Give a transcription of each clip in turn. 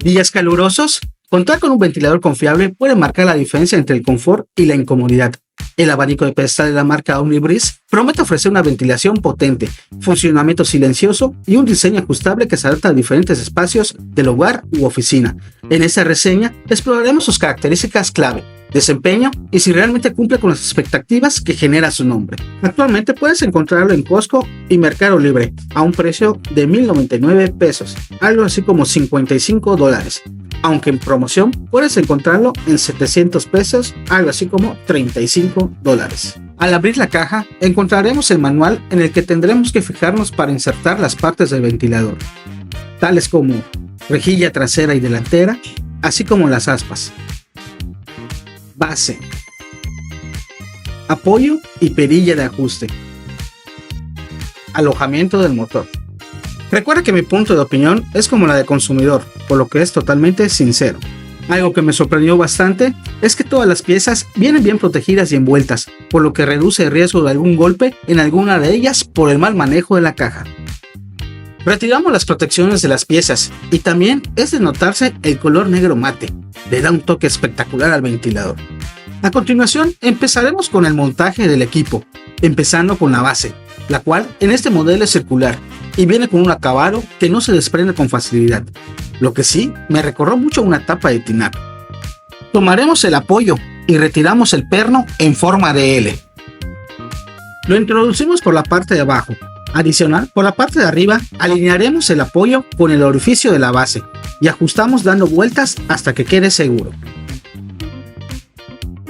Días calurosos. Contar con un ventilador confiable puede marcar la diferencia entre el confort y la incomodidad. El abanico de pedestal de la marca Omnibreeze promete ofrecer una ventilación potente, funcionamiento silencioso y un diseño ajustable que se adapta a diferentes espacios del hogar u oficina. En esta reseña exploraremos sus características clave, desempeño y si realmente cumple con las expectativas que genera su nombre. Actualmente puedes encontrarlo en Costco y Mercado Libre a un precio de 1,099 pesos, algo así como $55, aunque en promoción puedes encontrarlo en 700 pesos, algo así como $35. Al abrir la caja encontraremos el manual en el que tendremos que fijarnos para insertar las partes del ventilador, tales como rejilla trasera y delantera, así como las aspas, base, apoyo y perilla de ajuste, alojamiento del motor. Recuerda que mi punto de opinión es como la de consumidor, por lo que es totalmente sincero. Algo que me sorprendió bastante es que todas las piezas vienen bien protegidas y envueltas, por lo que reduce el riesgo de algún golpe en alguna de ellas por el mal manejo de la caja. Retiramos las protecciones de las piezas y también es de notarse el color negro mate, le da un toque espectacular al ventilador. A continuación empezaremos con el montaje del equipo, empezando con la base, la cual en este modelo es circular y viene con un acabado que no se desprende con facilidad, lo que sí me recordó mucho una tapa de tinaco. Tomaremos el apoyo y retiramos el perno en forma de L. Lo introducimos por la parte de abajo. Adicional, por la parte de arriba alinearemos el apoyo con el orificio de la base y ajustamos dando vueltas hasta que quede seguro.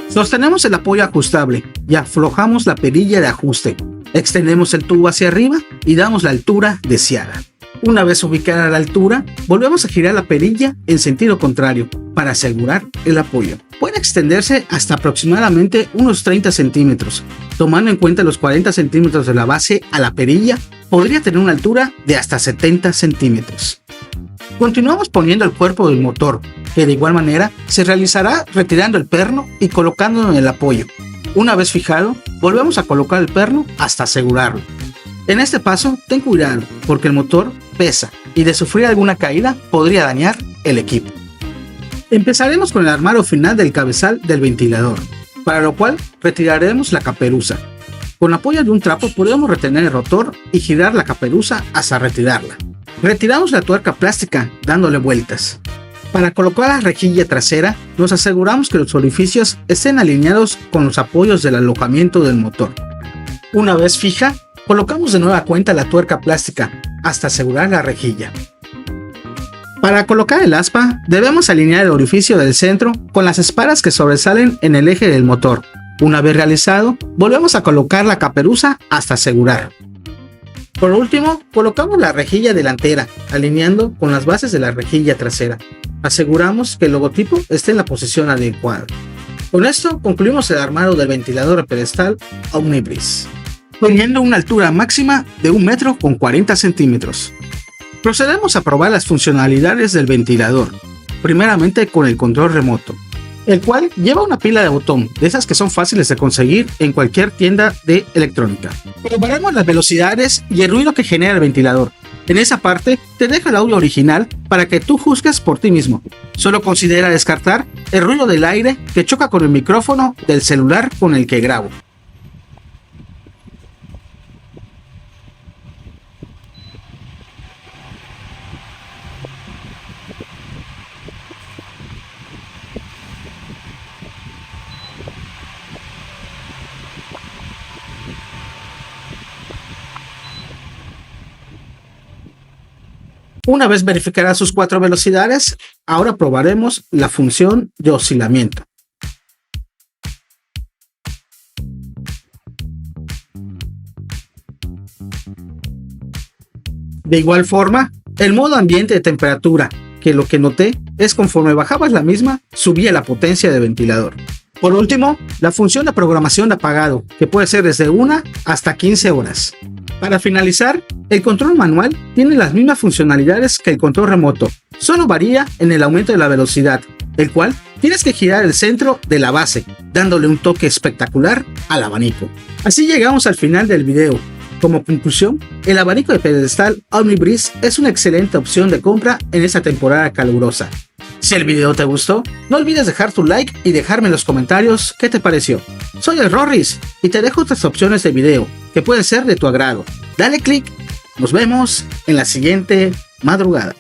Sostenemos el apoyo ajustable y aflojamos la perilla de ajuste. Extendemos el tubo hacia arriba y damos la altura deseada. Una vez ubicada la altura, volvemos a girar la perilla en sentido contrario para asegurar el apoyo. Puede extenderse hasta aproximadamente unos 30 centímetros. Tomando en cuenta los 40 centímetros de la base a la perilla, podría tener una altura de hasta 70 centímetros. Continuamos poniendo el cuerpo del motor, que de igual manera se realizará retirando el perno y colocándolo en el apoyo. Una vez fijado, volvemos a colocar el perno hasta asegurarlo. En este paso, ten cuidado porque el motor pesa y de sufrir alguna caída podría dañar el equipo. Empezaremos con el armado final del cabezal del ventilador, para lo cual retiraremos la caperuza. Con apoyo de un trapo podemos retener el rotor y girar la caperuza hasta retirarla. Retiramos la tuerca plástica dándole vueltas. Para colocar la rejilla trasera, nos aseguramos que los orificios estén alineados con los apoyos del alojamiento del motor. Una vez fija, colocamos de nueva cuenta la tuerca plástica hasta asegurar la rejilla. Para colocar el aspa, debemos alinear el orificio del centro con las espadas que sobresalen en el eje del motor. Una vez realizado, volvemos a colocar la caperuza hasta asegurar. Por último, colocamos la rejilla delantera, alineando con las bases de la rejilla trasera. Aseguramos que el logotipo esté en la posición adecuada. Con esto concluimos el armado del ventilador de pedestal Omnibreeze, teniendo una altura máxima de 1,40 m. Procedemos a probar las funcionalidades del ventilador, primeramente con el control remoto, el cual lleva una pila de botón, de esas que son fáciles de conseguir en cualquier tienda de electrónica. Probaremos las velocidades y el ruido que genera el ventilador. En esa parte te dejo el audio original para que tú juzgues por ti mismo. Solo considera descartar el ruido del aire que choca con el micrófono del celular con el que grabo. Una vez verificadas sus 4 velocidades, ahora probaremos la función de oscilamiento. De igual forma, el modo ambiente de temperatura, que lo que noté es conforme bajabas la misma, subía la potencia del ventilador. Por último, la función de programación de apagado, que puede ser desde 1 hasta 15 horas. Para finalizar, el control manual tiene las mismas funcionalidades que el control remoto, solo varía en el aumento de la velocidad, el cual tienes que girar el centro de la base, dándole un toque espectacular al abanico. Así llegamos al final del video. Como conclusión, el abanico de pedestal OmniBreeze es una excelente opción de compra en esta temporada calurosa. Si el video te gustó, no olvides dejar tu like y dejarme en los comentarios qué te pareció. Soy el Rorris y te dejo otras opciones de video que pueden ser de tu agrado. Dale click, nos vemos en la siguiente madrugada.